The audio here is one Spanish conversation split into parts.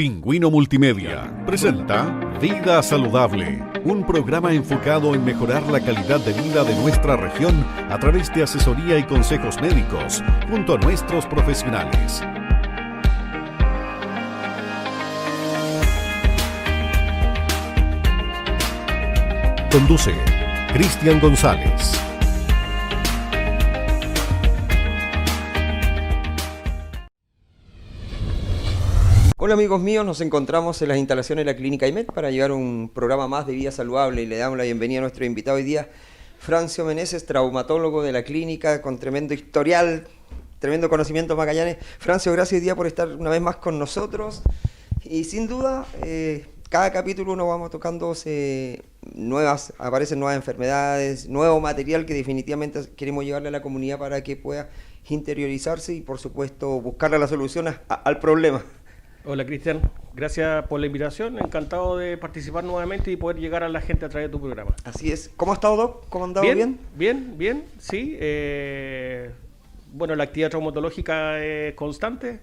Pingüino Multimedia presenta Vida Saludable, un programa enfocado en mejorar la calidad de vida de nuestra región a través de asesoría y consejos médicos junto a nuestros profesionales. Conduce Cristian González. Hola amigos míos, nos encontramos en las instalaciones de la Clínica IMED para llevar un programa más de Vida Saludable y le damos la bienvenida a nuestro invitado hoy día, Francio Meneses, traumatólogo de la clínica con tremendo historial, tremendo conocimiento Magallanes. Francio, gracias hoy día por estar una vez más con nosotros y sin duda cada capítulo nos vamos tocando aparecen nuevas enfermedades, nuevo material que definitivamente queremos llevarle a la comunidad para que pueda interiorizarse y por supuesto buscarle la solución al problema. Hola Cristian, gracias por la invitación, encantado de participar nuevamente y poder llegar a la gente a través de tu programa. Así es. ¿Cómo ha estado, Doc? ¿Cómo ha andado? Bien, sí. Bueno, la actividad traumatológica es constante,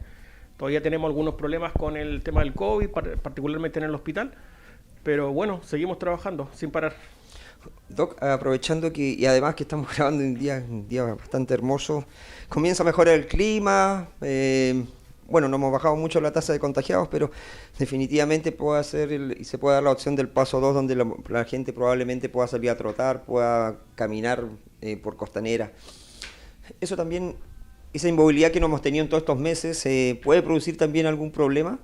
todavía tenemos algunos problemas con el tema del COVID, particularmente en el hospital, pero bueno, seguimos trabajando sin parar. Doc, aprovechando y además que estamos grabando un día bastante hermoso, comienza a mejorar el clima, bueno, no hemos bajado mucho la tasa de contagiados, pero definitivamente se puede dar la opción del paso 2, donde la gente probablemente pueda salir a trotar, pueda caminar por Costanera. Eso también, esa inmovilidad que no hemos tenido en todos estos meses, ¿puede producir también algún problema?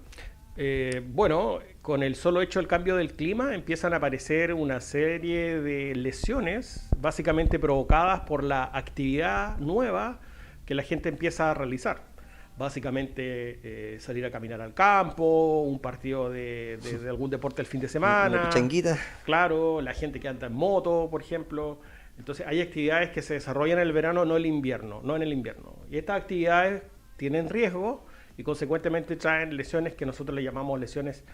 Bueno, con el solo hecho del cambio del clima empiezan a aparecer una serie de lesiones, básicamente provocadas por la actividad nueva que la gente empieza a realizar. Básicamente salir a caminar al campo, un partido de algún deporte el fin de semana. Una pichanguita. Claro, la gente que anda en moto, por ejemplo. Entonces hay actividades que se desarrollan en el verano, no en el invierno. Y estas actividades tienen riesgo y consecuentemente traen lesiones que nosotros le llamamos lesiones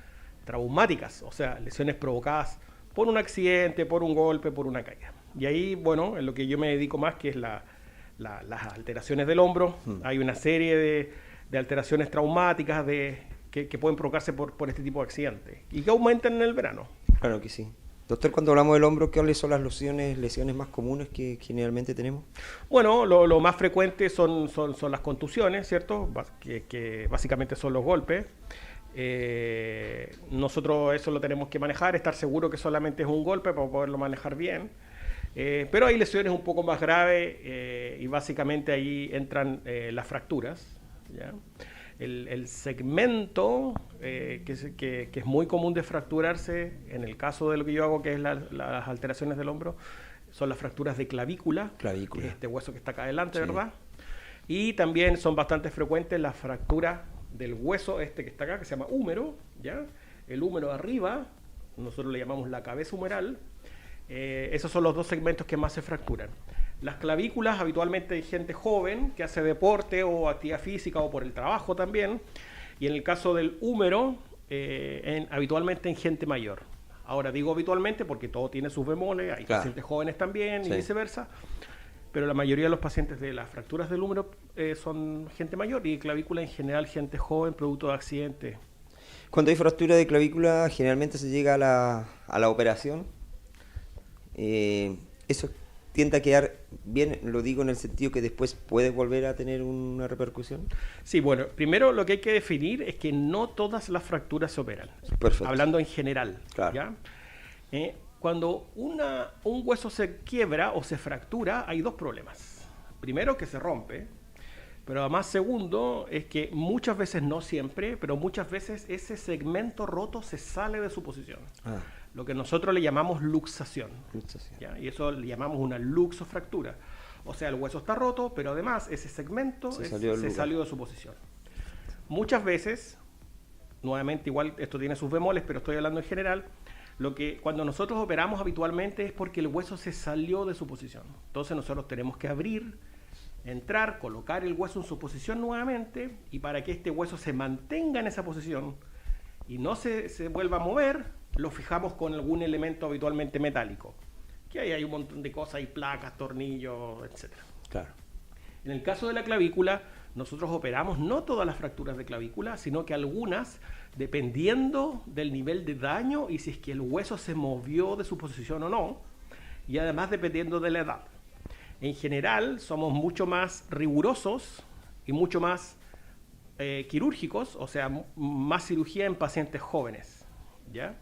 traumáticas, o sea, lesiones provocadas por un accidente, por un golpe, por una caída. Y ahí, bueno, en lo que yo me dedico más, que es las alteraciones del hombro. Hay una serie de alteraciones traumáticas que pueden provocarse por este tipo de accidentes y que aumentan en el verano. Claro que sí. Doctor, cuando hablamos del hombro, ¿cuáles son las lesiones más comunes que generalmente tenemos? Bueno, lo más frecuente son las contusiones, ¿cierto? Que básicamente son los golpes. Nosotros eso lo tenemos que manejar, estar seguro que solamente es un golpe para poderlo manejar bien. Pero hay lesiones un poco más graves y básicamente ahí entran las fracturas, ¿ya? El segmento que es muy común de fracturarse, en el caso de lo que yo hago, que es las alteraciones del hombro, son las fracturas de clavícula. Que es este hueso que está acá adelante, sí. ¿Verdad? Y también son bastante frecuentes las fracturas del hueso que está acá, que se llama húmero, ¿ya? El húmero arriba, nosotros le llamamos la cabeza humeral. Esos son los dos segmentos que más se fracturan. Las clavículas habitualmente hay gente joven que hace deporte o actividad física o por el trabajo también. Y en el caso del húmero, habitualmente en gente mayor. Ahora digo habitualmente porque todo tiene sus bemoles, hay pacientes jóvenes también, sí, y viceversa. Pero la mayoría de los pacientes de las fracturas del húmero son gente mayor y clavícula en general gente joven producto de accidentes. Cuando hay fractura de clavícula generalmente se llega a la operación. Eso tiende a quedar bien, lo digo en el sentido que después puede volver a tener una repercusión. Sí, bueno, primero lo que hay que definir es que no todas las fracturas se operan. Perfecto. Hablando en general. Claro. ¿Ya? Cuando un hueso se quiebra o se fractura, hay dos problemas. Primero, que se rompe, pero además segundo, es que muchas veces, no siempre, pero muchas veces ese segmento roto se sale de su posición. Lo que nosotros le llamamos luxación. ¿Ya? Y eso le llamamos una luxofractura. O sea, el hueso está roto, pero además ese segmento se salió de su posición. Muchas veces, nuevamente igual esto tiene sus bemoles, pero estoy hablando en general, cuando nosotros operamos habitualmente es porque el hueso se salió de su posición. Entonces nosotros tenemos que abrir, entrar, colocar el hueso en su posición nuevamente, y para que este hueso se mantenga en esa posición y no se vuelva a mover, lo fijamos con algún elemento habitualmente metálico. Que ahí hay un montón de cosas, hay placas, tornillos, etc. Claro. En el caso de la clavícula, nosotros operamos no todas las fracturas de clavícula, sino que algunas dependiendo del nivel de daño y si es que el hueso se movió de su posición o no, y además dependiendo de la edad. En general, somos mucho más rigurosos y mucho más quirúrgicos, o sea, más cirugía en pacientes jóvenes, ¿ya?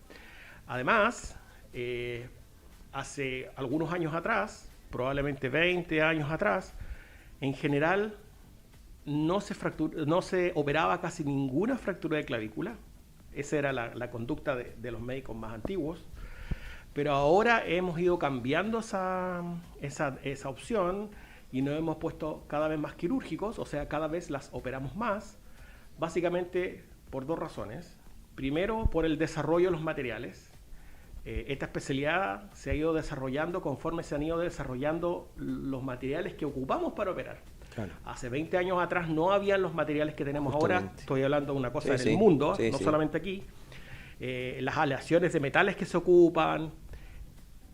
Además, hace algunos años atrás, probablemente 20 años atrás, en general no se operaba casi ninguna fractura de clavícula. Esa era la conducta de los médicos más antiguos. Pero ahora hemos ido cambiando esa opción y nos hemos puesto cada vez más quirúrgicos, o sea, cada vez las operamos más, básicamente por dos razones. Primero, por el desarrollo de los materiales. Esta especialidad se ha ido desarrollando conforme se han ido desarrollando los materiales que ocupamos para operar. Claro. Hace 20 años atrás no habían los materiales que tenemos ahora. Estoy hablando de una cosa en el mundo, no solamente aquí. Las aleaciones de metales que se ocupan.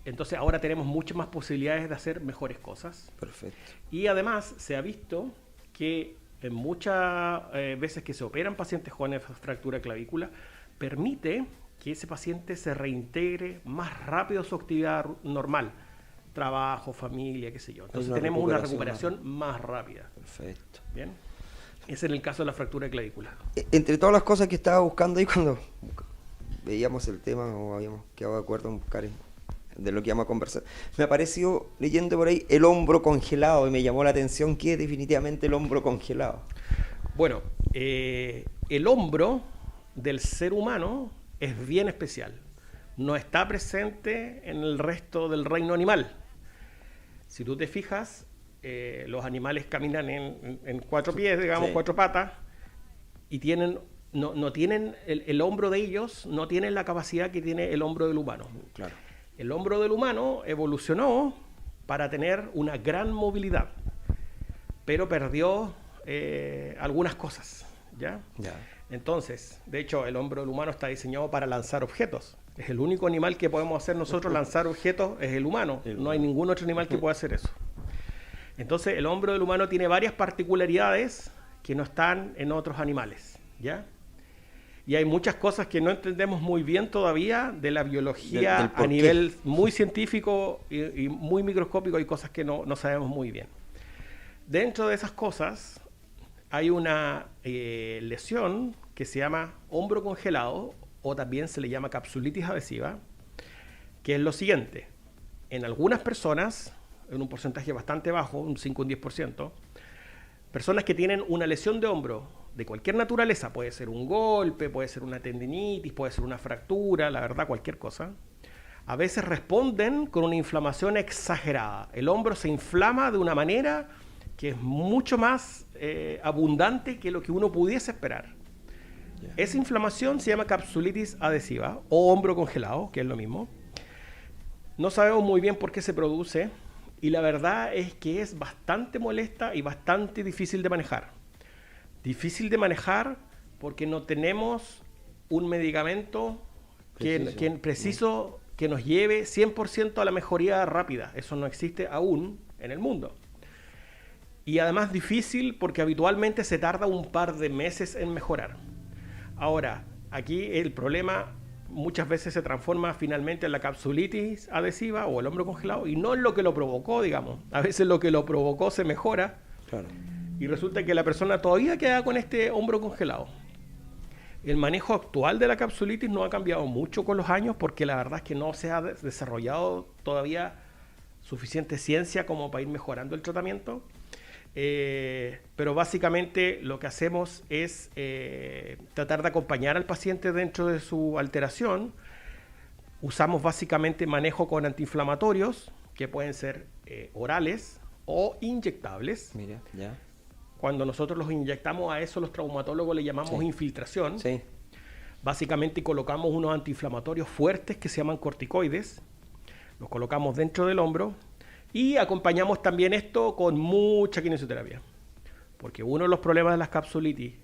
Entonces ahora tenemos muchas más posibilidades de hacer mejores cosas. Perfecto. Y además se ha visto que en muchas veces que se operan pacientes jóvenes de fractura de clavícula, permite que ese paciente se reintegre más rápido a su actividad normal. Trabajo, familia, qué sé yo. Entonces tenemos una recuperación más rápida. Perfecto. Bien. Ese es el caso de la fractura de clavícula. Entre todas las cosas que estaba buscando ahí cuando veíamos el tema o habíamos quedado de acuerdo en buscar de lo que íbamos a conversar, me apareció leyendo por ahí el hombro congelado y me llamó la atención que es definitivamente el hombro congelado. Bueno, el hombro del ser humano es bien especial. No está presente en el resto del reino animal. Si tú te fijas, los animales caminan en cuatro pies, digamos, cuatro patas, y no tienen el hombro de ellos, no tienen la capacidad que tiene el hombro del humano. Claro. El hombro del humano evolucionó para tener una gran movilidad, pero perdió algunas cosas, ¿ya? Entonces, de hecho, el hombro del humano está diseñado para lanzar objetos. Es el único animal que podemos hacer nosotros lanzar objetos, es el humano. No hay ningún otro animal que pueda hacer eso. Entonces, el hombro del humano tiene varias particularidades que no están en otros animales, ¿ya? Y hay muchas cosas que no entendemos muy bien todavía de la biología a nivel muy científico y muy microscópico. Hay cosas que no sabemos muy bien. Dentro de esas cosas hay una lesión que se llama hombro congelado, o también se le llama capsulitis adhesiva, que es lo siguiente. En algunas personas, en un porcentaje bastante bajo, un 5 o un 10%, personas que tienen una lesión de hombro de cualquier naturaleza, puede ser un golpe, puede ser una tendinitis, puede ser una fractura, la verdad, cualquier cosa, a veces responden con una inflamación exagerada. El hombro se inflama de una manera que es mucho más abundante que lo que uno pudiese esperar. Esa inflamación se llama capsulitis adhesiva o hombro congelado, que es lo mismo. No sabemos muy bien por qué se produce y la verdad es que es bastante molesta y bastante difícil de manejar. Difícil de manejar porque no tenemos un medicamento preciso que nos lleve 100% a la mejoría rápida. Eso no existe aún en el mundo. Y además difícil porque habitualmente se tarda un par de meses en mejorar. Ahora, aquí el problema muchas veces se transforma finalmente en la capsulitis adhesiva o el hombro congelado y no en lo que lo provocó, digamos. A veces lo que lo provocó se mejora. Claro. Y resulta que la persona todavía queda con este hombro congelado. El manejo actual de la capsulitis no ha cambiado mucho con los años porque la verdad es que no se ha desarrollado todavía suficiente ciencia como para ir mejorando el tratamiento. Pero básicamente lo que hacemos es tratar de acompañar al paciente dentro de su alteración. Usamos básicamente manejo con antiinflamatorios que pueden ser orales o inyectables. Mira, ya. Cuando nosotros los inyectamos, a eso los traumatólogos le llamamos infiltración. Sí. Básicamente colocamos unos antiinflamatorios fuertes que se llaman corticoides. Los colocamos dentro del hombro y acompañamos también esto con mucha kinesiología. Porque uno de los problemas de las capsulitis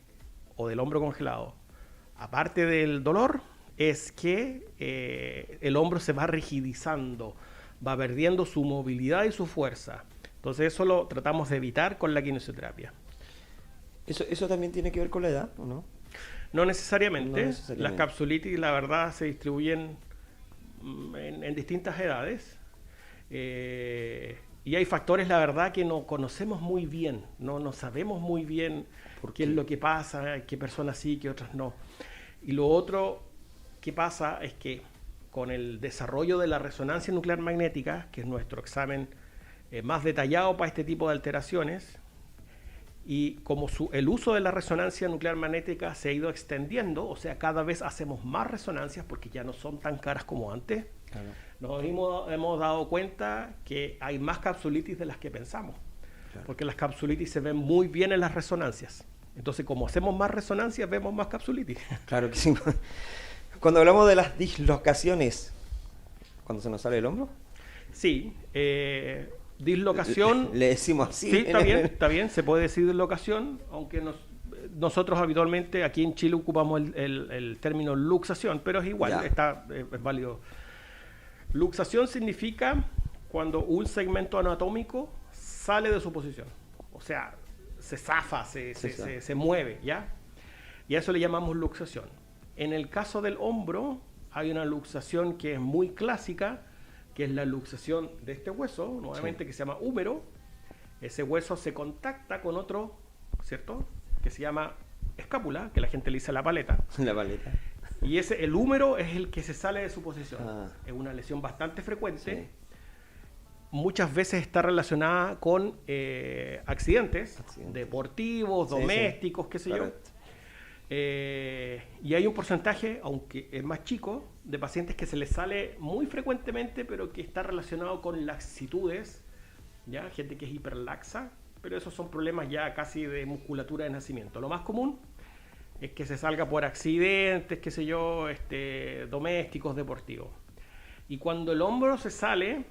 o del hombro congelado, aparte del dolor, es que el hombro se va rigidizando, va perdiendo su movilidad y su fuerza. Entonces eso lo tratamos de evitar con la kinesioterapia. ¿Eso también tiene que ver con la edad o no? No necesariamente. No necesariamente. Las capsulitis, la verdad, se distribuyen en distintas edades. Y hay factores, la verdad, que no conocemos muy bien. No sabemos muy bien qué es lo que pasa, qué personas sí, qué otras no. Y lo otro que pasa es que con el desarrollo de la resonancia nuclear magnética, que es nuestro examen más detallado para este tipo de alteraciones, y como el uso de la resonancia nuclear magnética se ha ido extendiendo, o sea, cada vez hacemos más resonancias porque ya no son tan caras como antes, claro. Nos hemos dado cuenta que hay más capsulitis de las que pensamos, claro. Porque las capsulitis se ven muy bien en las resonancias. Entonces, como hacemos más resonancias, vemos más capsulitis. Claro que sí. Cuando hablamos de las dislocaciones, ¿cuando se nos sale el hombro? Sí, dislocación. Le decimos así. Sí, está bien, se puede decir dislocación, aunque nosotros habitualmente aquí en Chile ocupamos el término luxación, pero es igual, es válido. Luxación significa cuando un segmento anatómico sale de su posición, o sea, se zafa, se mueve, ¿ya? Y a eso le llamamos luxación. En el caso del hombro hay una luxación que es muy clásica, que es la luxación de este hueso, nuevamente, que se llama húmero. Ese hueso se contacta con otro, ¿cierto?, que se llama escápula, que la gente le dice la paleta. La paleta. Y el húmero es el que se sale de su posición. Es una lesión bastante frecuente. Sí. Muchas veces está relacionada con accidentes deportivos, domésticos, qué sé yo. Y hay un porcentaje, aunque es más chico, de pacientes que se les sale muy frecuentemente, pero que está relacionado con laxitudes, ¿ya? Gente que es hiperlaxa, pero esos son problemas ya casi de musculatura de nacimiento. Lo más común es que se salga por accidentes, qué sé yo, domésticos, deportivos. Y cuando el hombro se sale,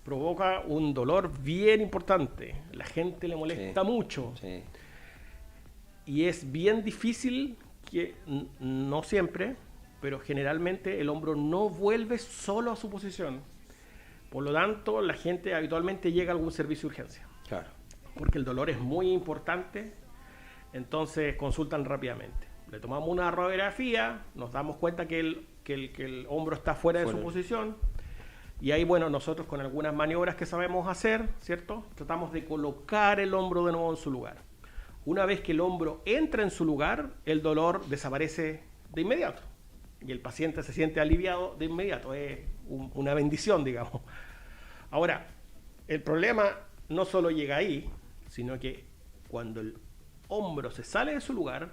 provoca un dolor bien importante. La gente le molesta mucho. Sí. Y es bien difícil, que no siempre, pero generalmente el hombro no vuelve solo a su posición. Por lo tanto, la gente habitualmente llega a algún servicio de urgencia. Claro. Porque el dolor es muy importante, entonces consultan rápidamente. Le tomamos una radiografía, nos damos cuenta que el hombro está fuera de su posición, y ahí, bueno, nosotros con algunas maniobras que sabemos hacer, ¿cierto?, tratamos de colocar el hombro de nuevo en su lugar. Una vez que el hombro entra en su lugar, el dolor desaparece de inmediato y el paciente se siente aliviado de inmediato. Es una bendición, digamos. Ahora, el problema no solo llega ahí, sino que cuando el hombro se sale de su lugar,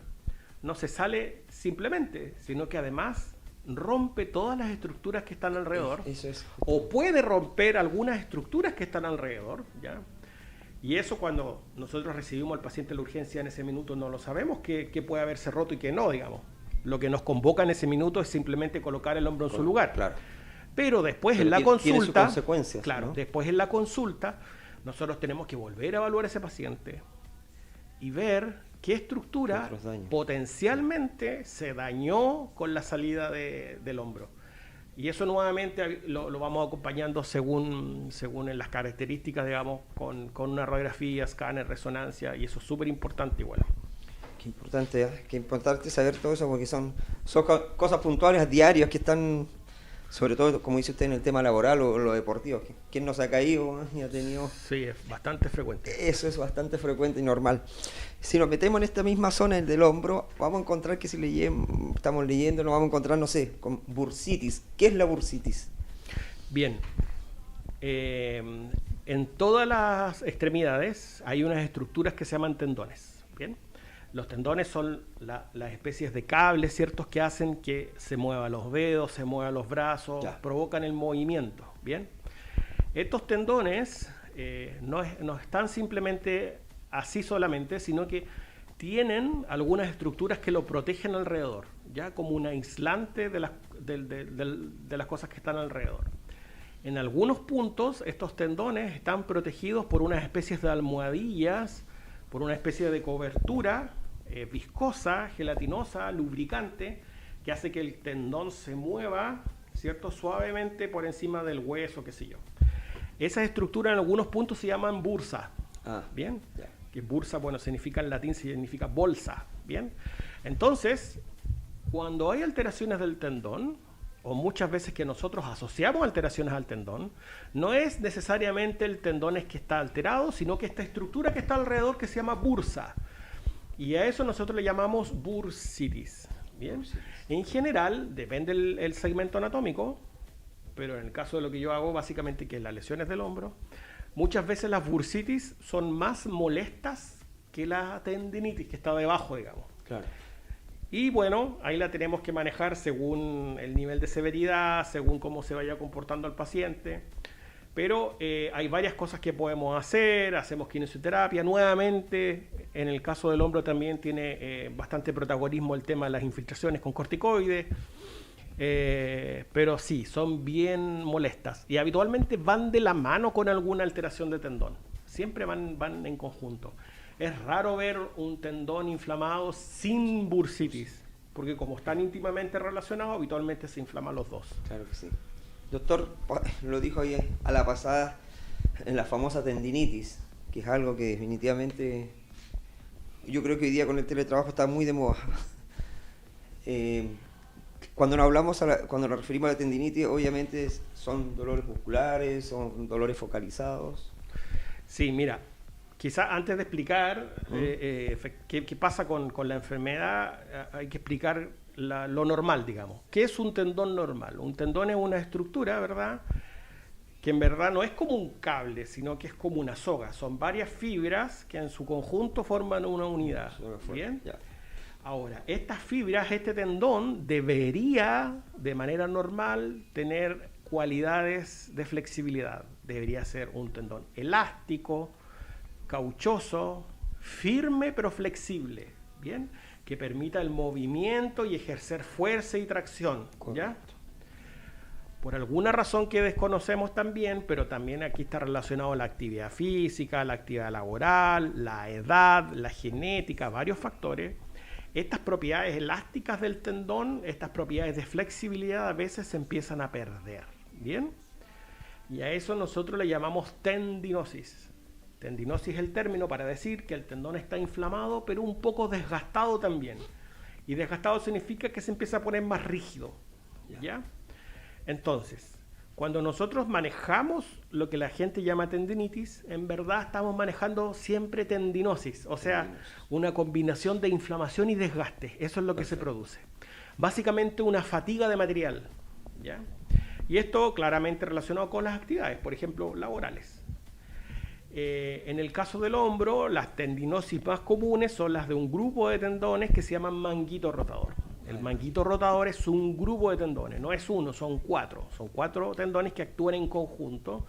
no se sale simplemente, sino que además rompe todas las estructuras que están alrededor. Eso es. O puede romper algunas estructuras que están alrededor, ¿ya? Y eso, cuando nosotros recibimos al paciente en la urgencia en ese minuto, no lo sabemos qué puede haberse roto y qué no, digamos. Lo que nos convoca en ese minuto es simplemente colocar el hombro en su lugar. Claro. Pero después en la consulta, tiene sus consecuencias, claro, ¿no? Después en la consulta, nosotros tenemos que volver a evaluar a ese paciente y ver qué estructura potencialmente se dañó con la salida del hombro. Y eso nuevamente lo vamos acompañando según en las características, digamos, con una radiografía, escáner, resonancia, y eso es súper importante igual. Qué importante saber todo eso, porque son cosas puntuales, diarias, que están, sobre todo, como dice usted, en el tema laboral o lo deportivo. ¿Quién no se ha caído y ha tenido...? Sí, es bastante frecuente. Eso es bastante frecuente y normal. Si nos metemos en esta misma zona, el del hombro, vamos a encontrar que estamos leyendo, nos vamos a encontrar, no sé, con bursitis. ¿Qué es la bursitis? Bien. En todas las extremidades hay unas estructuras que se llaman tendones. Bien. Los tendones son las especies de cables, ¿ciertos?, que hacen que se muevan los dedos, se muevan los brazos, provocan el movimiento. Bien. Estos tendones no están simplemente así solamente, sino que tienen algunas estructuras que lo protegen alrededor, ya como un aislante de las cosas que están alrededor. En algunos puntos, estos tendones están protegidos por unas especies de almohadillas, por una especie de cobertura viscosa, gelatinosa, lubricante, que hace que el tendón se mueva, ¿cierto?, suavemente por encima del hueso, qué sé yo. Esas estructuras en algunos puntos se llaman bursa. ¿Bien? Que bursa, bueno, significa en latín, significa bolsa. ¿Bien? Entonces, Cuando hay alteraciones del tendón, o muchas veces que nosotros asociamos alteraciones al tendón, no es necesariamente el tendón es que está alterado, sino que esta estructura que está alrededor que se llama bursa. Y a eso nosotros le llamamos bursitis. Bien. En general, depende el segmento anatómico, pero en el caso de lo que yo hago, básicamente, que es las lesiones del hombro, muchas veces las bursitis son más molestas que la tendinitis, que está debajo, digamos. Claro. Y bueno, ahí la tenemos que manejar según el nivel de severidad, según cómo se vaya comportando el paciente. Pero hay varias cosas que podemos hacer, hacemos kinesioterapia. Nuevamente, en el caso del hombro también tiene bastante protagonismo el tema de las infiltraciones con corticoides. Pero sí, son bien molestas y habitualmente van de la mano con alguna alteración de tendón. Siempre van en conjunto. Es raro ver un tendón inflamado sin bursitis, porque como están íntimamente relacionados, habitualmente se inflaman los dos. Claro que sí. Doctor, lo dijo ahí a la pasada, en la famosa tendinitis, que es algo que definitivamente yo creo que hoy día con el teletrabajo está muy de moda. Cuando nos referimos a la tendinitis, obviamente son dolores musculares, son dolores focalizados. Sí, mira, quizá antes de explicar qué pasa con la enfermedad, hay que explicar lo normal, digamos. ¿Qué es un tendón normal? Un tendón es una estructura, ¿verdad?, que en verdad no es como un cable, sino que es como una soga. Son varias fibras que en su conjunto forman una unidad. ¿Bien? Ya. Ahora, estas fibras, este tendón, debería, de manera normal, tener cualidades de flexibilidad. Debería ser un tendón elástico, cauchoso, firme pero flexible, ¿bien? Que permita el movimiento y ejercer fuerza y tracción, ¿ya? Por alguna razón que desconocemos también, pero también aquí está relacionado la actividad física, la actividad laboral, la edad, la genética, varios factores. Estas propiedades elásticas del tendón, estas propiedades de flexibilidad a veces se empiezan a perder, ¿bien? Y a eso nosotros le llamamos tendinosis. Tendinosis es el término para decir que el tendón está inflamado, pero un poco desgastado también. Y desgastado significa que se empieza a poner más rígido, ¿ya? Entonces, cuando nosotros manejamos lo que la gente llama tendinitis, en verdad estamos manejando siempre tendinosis, o sea, una combinación de inflamación y desgaste. Eso es lo que se produce. Básicamente una fatiga de material, ¿ya? Y esto claramente relacionado con las actividades, por ejemplo, laborales. En el caso del hombro, las tendinosis más comunes son las de un grupo de tendones que se llaman manguito rotador. El manguito rotador es un grupo de tendones, no es uno, son cuatro. Son 4 tendones que actúan en conjunto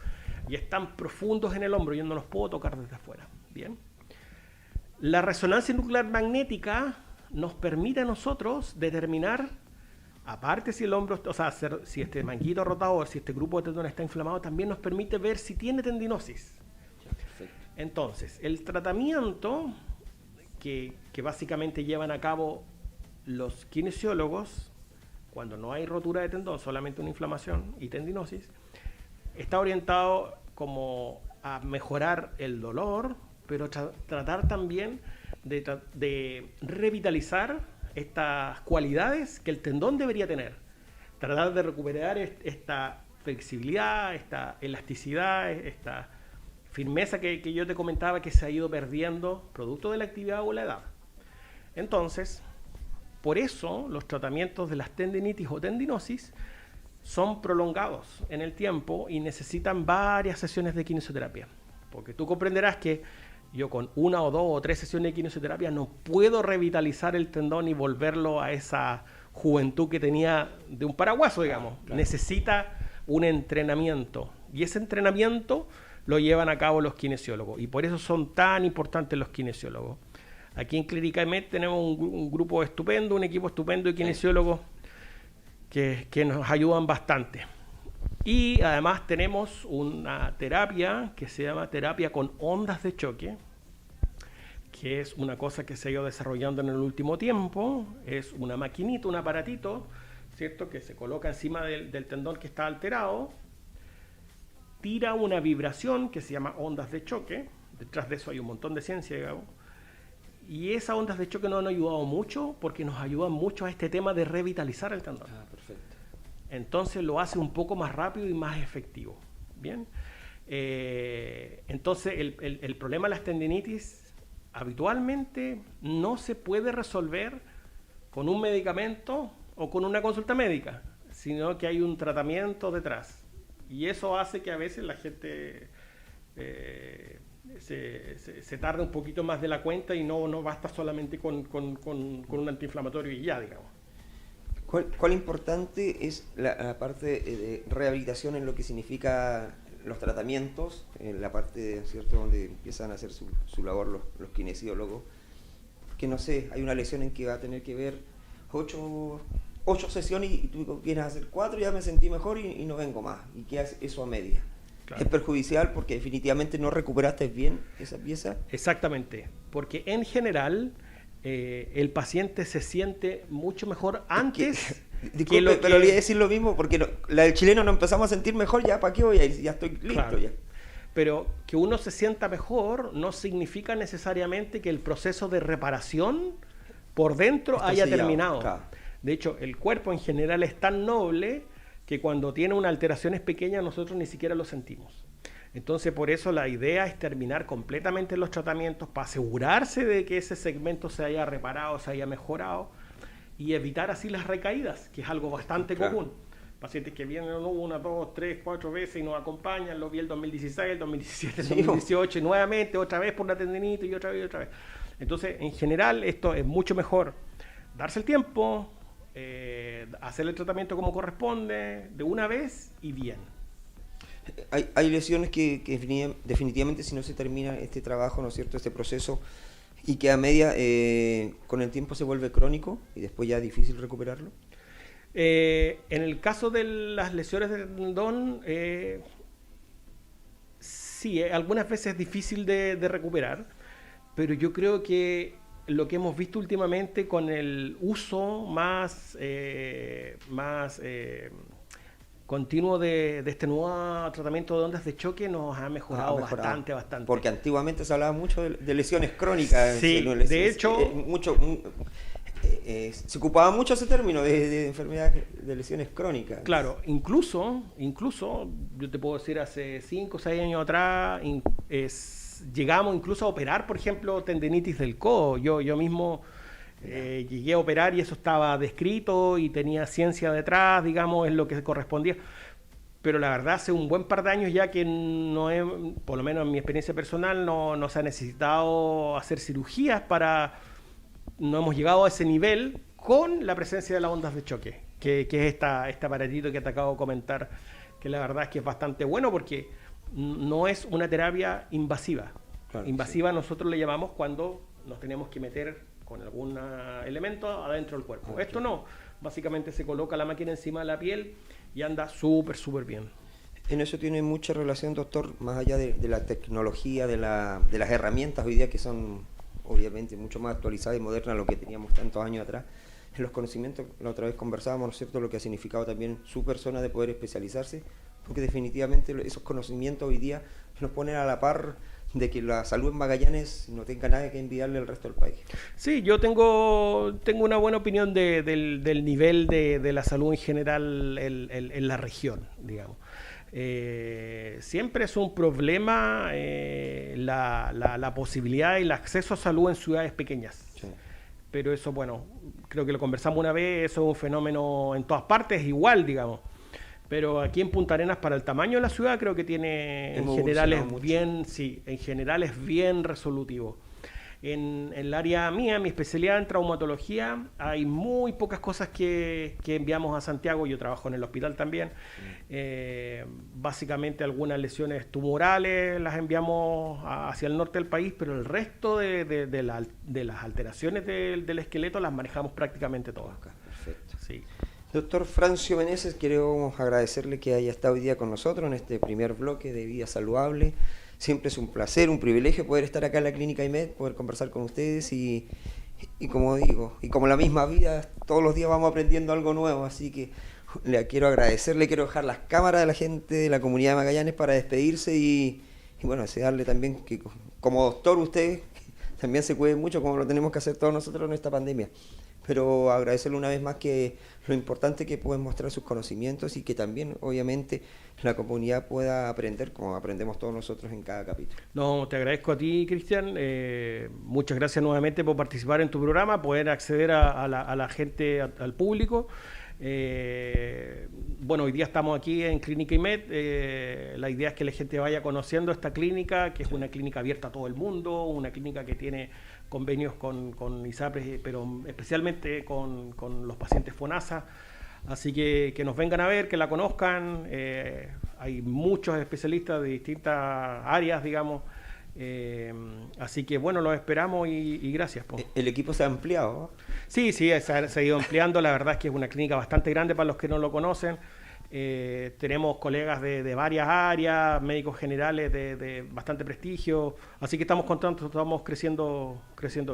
y están profundos en el hombro. Yo no los puedo tocar desde afuera. Bien. La resonancia nuclear magnética nos permite a nosotros determinar, aparte si el hombro, o sea, si este manguito rotador, si este grupo de tendones está inflamado, también nos permite ver si tiene tendinosis. Entonces, el tratamiento que básicamente llevan a cabo los kinesiólogos, cuando no hay rotura de tendón, solamente una inflamación y tendinosis, está orientado como a mejorar el dolor, pero tratar también de revitalizar estas cualidades que el tendón debería tener. Tratar de recuperar esta flexibilidad, esta elasticidad, esta firmeza que yo te comentaba que se ha ido perdiendo producto de la actividad o la edad. Entonces, por eso los tratamientos de las tendinitis o tendinosis son prolongados en el tiempo y necesitan varias sesiones de kinesioterapia. Porque tú comprenderás que yo con 1 o 2 o 3 sesiones de kinesioterapia no puedo revitalizar el tendón y volverlo a esa juventud que tenía de un paraguaso, digamos. Claro. Necesita un entrenamiento. Y ese entrenamiento lo llevan a cabo los kinesiólogos. Y por eso son tan importantes los kinesiólogos. Aquí en Clínica IMED tenemos un grupo estupendo, un equipo estupendo de kinesiólogos que nos ayudan bastante. Y además tenemos una terapia que se llama terapia con ondas de choque, que es una cosa que se ha ido desarrollando en el último tiempo. Es una maquinita, un aparatito, ¿cierto?, que se coloca encima del tendón que está alterado, tira una vibración que se llama ondas de choque. Detrás de eso hay un montón de ciencia, digamos. Y esas ondas de choque nos han ayudado mucho porque nos ayudan mucho a este tema de revitalizar el tendón. Perfecto. Entonces lo hace un poco más rápido y más efectivo. Bien. Entonces el problema de las tendinitis habitualmente no se puede resolver con un medicamento o con una consulta médica, sino que hay un tratamiento detrás. Y eso hace que a veces la gente se tarda un poquito más de la cuenta y no basta solamente con un antiinflamatorio y ya, digamos. ¿Cuál importante es la parte de rehabilitación en lo que significa los tratamientos, en la parte, ¿cierto?, donde empiezan a hacer su labor los kinesiólogos? Que no sé, hay una lesión en que va a tener que ver 8 sesiones y tú vienes a hacer 4, ya me sentí mejor y no vengo más. ¿Y qué hace eso a media? Claro. Es perjudicial porque definitivamente no recuperaste bien esa pieza. Exactamente, porque en general el paciente se siente mucho mejor antes. Disculpe, pero le voy a decir lo mismo, porque la del chileno nos empezamos a sentir mejor, ya para qué voy a ir, ya estoy listo. Claro. Ya. Pero que uno se sienta mejor no significa necesariamente que el proceso de reparación por dentro haya terminado. Claro. De hecho, el cuerpo en general es tan noble que cuando tiene una alteración pequeña nosotros ni siquiera lo sentimos. Entonces, por eso la idea es terminar completamente los tratamientos para asegurarse de que ese segmento se haya reparado, se haya mejorado y evitar así las recaídas, que es algo bastante común. Pacientes que vienen 1, 2, 3, 4 veces y nos acompañan, lo vi el 2016, el 2017, el 2018, y nuevamente, otra vez por la tendinitis y otra vez y otra vez. Entonces, en general, esto es mucho mejor darse el tiempo, hacer el tratamiento como corresponde, de una vez y bien. Hay lesiones que definitivamente si no se termina este trabajo, ¿no es cierto?, este proceso, y que a media, con el tiempo se vuelve crónico y después ya es difícil recuperarlo. En el caso de las lesiones de tendón, sí, algunas veces es difícil de recuperar, pero yo creo que lo que hemos visto últimamente con el uso más continuo de este nuevo tratamiento de ondas de choque nos ha mejorado bastante. Porque antiguamente se hablaba mucho de lesiones crónicas. Sí, de hecho... se ocupaba mucho ese término de enfermedades, de lesiones crónicas. Claro, incluso yo te puedo decir, hace 5 o 6 años atrás llegamos incluso a operar, por ejemplo, tendinitis del codo. Yo mismo llegué a operar y eso estaba descrito y tenía ciencia detrás, digamos, es lo que correspondía. Pero la verdad, hace un buen par de años ya que no es, por lo menos en mi experiencia personal, no se ha necesitado hacer cirugías no hemos llegado a ese nivel con la presencia de las ondas de choque, que es este aparatito que te acabo de comentar, que la verdad es que es bastante bueno porque no es una terapia invasiva. Claro, invasiva sí. Nosotros le llamamos cuando nos tenemos que meter con algún elemento adentro del cuerpo. Esto no, básicamente se coloca la máquina encima de la piel y anda súper bien. En eso tiene mucha relación, doctor, más allá de la tecnología, de las herramientas hoy día que son obviamente mucho más actualizada y moderna a lo que teníamos tantos años atrás. En los conocimientos, la otra vez conversábamos, ¿no es cierto?, lo que ha significado también su persona de poder especializarse, porque definitivamente esos conocimientos hoy día nos ponen a la par de que la salud en Magallanes no tenga nada que envidiarle al resto del país. Sí, yo tengo una buena opinión del nivel de la salud en general en la región, digamos. Siempre es un problema la posibilidad y el acceso a salud en ciudades pequeñas. Sí. Pero eso, bueno, creo que lo conversamos una vez, eso es un fenómeno en todas partes igual, digamos. Pero aquí en Punta Arenas, para el tamaño de la ciudad, creo que tiene en general es bien resolutivo. En el área mía, mi especialidad en traumatología, hay muy pocas cosas que enviamos a Santiago. Yo trabajo en el hospital también. Básicamente algunas lesiones tumorales las enviamos hacia el norte del país, pero el resto de las alteraciones del esqueleto las manejamos prácticamente todas. Perfecto. Sí. Doctor Francio Meneses, queremos agradecerle que haya estado hoy día con nosotros en este primer bloque de Vida Saludable. Siempre es un placer, un privilegio poder estar acá en la Clínica IMED, poder conversar con ustedes y como digo, y como la misma vida, todos los días vamos aprendiendo algo nuevo, así que le quiero agradecer, le quiero dejar las cámaras de la gente de la comunidad de Magallanes para despedirse y bueno, desearle también que como doctor usted también se cuide mucho como lo tenemos que hacer todos nosotros en esta pandemia. Pero agradecerle una vez más que lo importante que pueden mostrar sus conocimientos y que también, obviamente, la comunidad pueda aprender como aprendemos todos nosotros en cada capítulo. No, te agradezco a ti, Cristian. Muchas gracias nuevamente por participar en tu programa, poder acceder a la gente, al público. Bueno, hoy día estamos aquí en Clínica IMED. La idea es que la gente vaya conociendo esta clínica, que es una clínica abierta a todo el mundo, una clínica que tiene convenios con ISAPRES, pero especialmente con los pacientes FONASA. Así que nos vengan a ver, que la conozcan. Hay muchos especialistas de distintas áreas, digamos. Así que bueno, los esperamos y gracias. El equipo se ha ampliado. Sí, se ha ido ampliando. La verdad es que es una clínica bastante grande para los que no lo conocen. Tenemos colegas de varias áreas, médicos generales de bastante prestigio, así que estamos contentos, estamos creciendo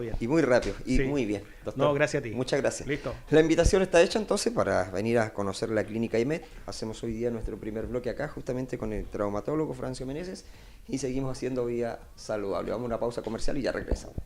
bien. Y muy rápido, y sí. Muy bien, doctor. No, gracias a ti. Muchas gracias. Listo. La invitación está hecha entonces para venir a conocer la clínica IMED. Hacemos hoy día nuestro primer bloque acá, justamente con el traumatólogo Francio Meneses, y seguimos haciendo Vida Saludable. Vamos a una pausa comercial y ya regresamos.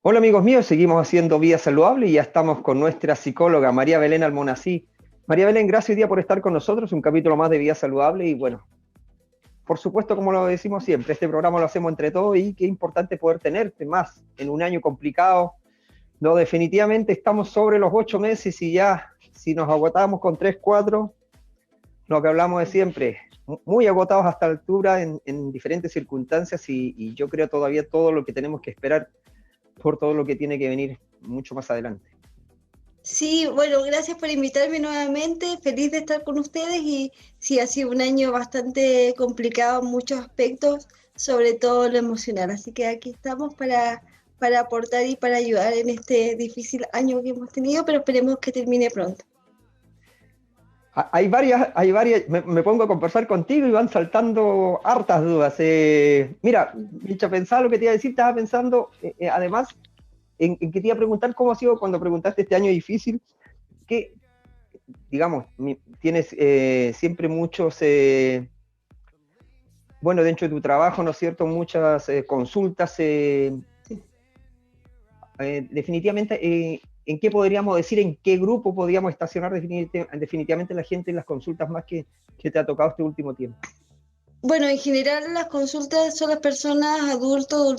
Hola amigos míos, seguimos haciendo Vida Saludable y ya estamos con nuestra psicóloga María Belén Almonací. María Belén, gracias hoy día por estar con nosotros, un capítulo más de Vida Saludable y bueno, por supuesto, como lo decimos siempre, este programa lo hacemos entre todos y qué importante poder tenerte más en un año complicado. No, definitivamente estamos sobre los 8 meses y ya, si nos agotamos con 3, 4, lo que hablamos de siempre, muy agotados hasta la altura en diferentes circunstancias y yo creo todavía todo lo que tenemos que esperar por todo lo que tiene que venir mucho más adelante. Sí, bueno, gracias por invitarme nuevamente, feliz de estar con ustedes y sí, ha sido un año bastante complicado en muchos aspectos, sobre todo lo emocional, así que aquí estamos para aportar y para ayudar en este difícil año que hemos tenido, pero esperemos que termine pronto. Hay varias, me pongo a conversar contigo y van saltando hartas dudas. Mira, mientras pensaba lo que te iba a decir, estaba pensando, además, en que te iba a preguntar cómo ha sido cuando preguntaste este año difícil, que, digamos, tienes siempre muchos, bueno, dentro de tu trabajo, ¿no es cierto?, muchas consultas, definitivamente, ¿en qué podríamos decir, en qué grupo podríamos estacionar definitivamente la gente en las consultas más que te ha tocado este último tiempo? Bueno, en general las consultas son las personas adulto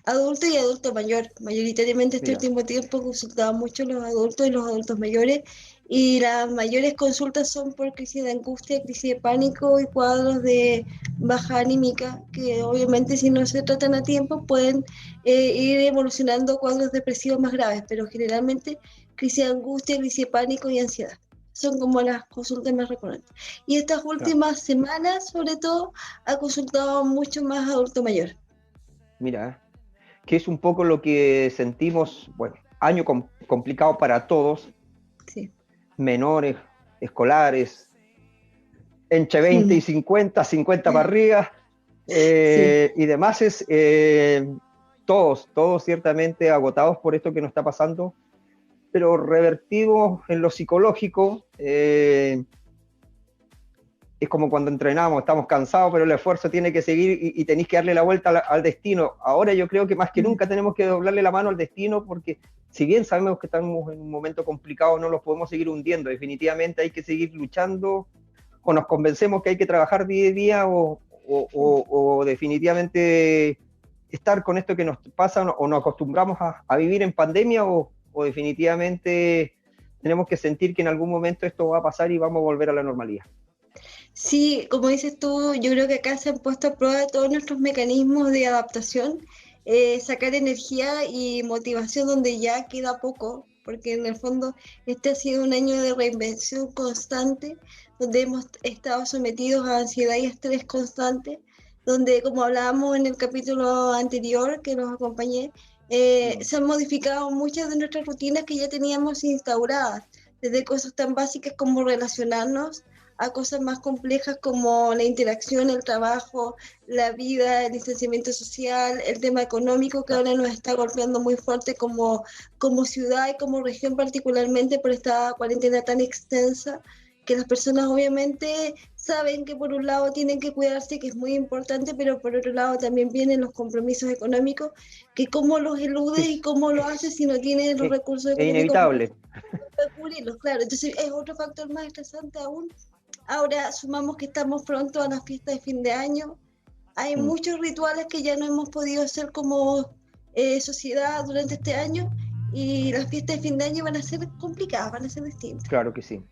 y adulto mayor. Mayoritariamente este último tiempo consultaba mucho los adultos y los adultos mayores y las mayores consultas son por crisis de angustia, crisis de pánico y cuadros de baja anímica que obviamente si no se tratan a tiempo pueden ir evolucionando a cuadros depresivos más graves, pero generalmente crisis de angustia, crisis de pánico y ansiedad. Son como las consultas más recurrentes. Y estas últimas semanas, sobre todo, ha consultado mucho más adulto mayor. Mira, que es un poco lo que sentimos, bueno, año complicado para todos, sí. Menores, escolares, entre 20 y 50 para arriba, y demás, todos ciertamente agotados por esto que nos está pasando, pero revertidos en lo psicológico. Es como cuando entrenamos, estamos cansados, pero el esfuerzo tiene que seguir y tenéis que darle la vuelta al destino. Ahora yo creo que más que nunca tenemos que doblarle la mano al destino, porque si bien sabemos que estamos en un momento complicado, no los podemos seguir hundiendo. Definitivamente hay que seguir luchando, o nos convencemos que hay que trabajar día a día, o definitivamente estar con esto que nos pasa, o nos acostumbramos a vivir en pandemia, o definitivamente tenemos que sentir que en algún momento esto va a pasar y vamos a volver a la normalidad. Sí, como dices tú, yo creo que acá se han puesto a prueba todos nuestros mecanismos de adaptación, sacar energía y motivación donde ya queda poco, porque en el fondo este ha sido un año de reinvención constante, donde hemos estado sometidos a ansiedad y estrés constante, donde, como hablábamos en el capítulo anterior que nos acompañé, se han modificado muchas de nuestras rutinas que ya teníamos instauradas, desde cosas tan básicas como relacionarnos, a cosas más complejas como la interacción, el trabajo, la vida, el distanciamiento social, el tema económico que ahora nos está golpeando muy fuerte como ciudad y como región, particularmente por esta cuarentena tan extensa, que las personas obviamente saben que por un lado tienen que cuidarse, que es muy importante, pero por otro lado también vienen los compromisos económicos, que cómo los eludes y cómo lo haces si no tienes los recursos Es económicos inevitable. para cubrirlos, claro. Entonces es otro factor más estresante aún. Ahora sumamos que estamos pronto a las fiestas de fin de año. Hay muchos rituales que ya no hemos podido hacer como sociedad durante este año, y las fiestas de fin de año van a ser complicadas, van a ser distintas. Claro que sí.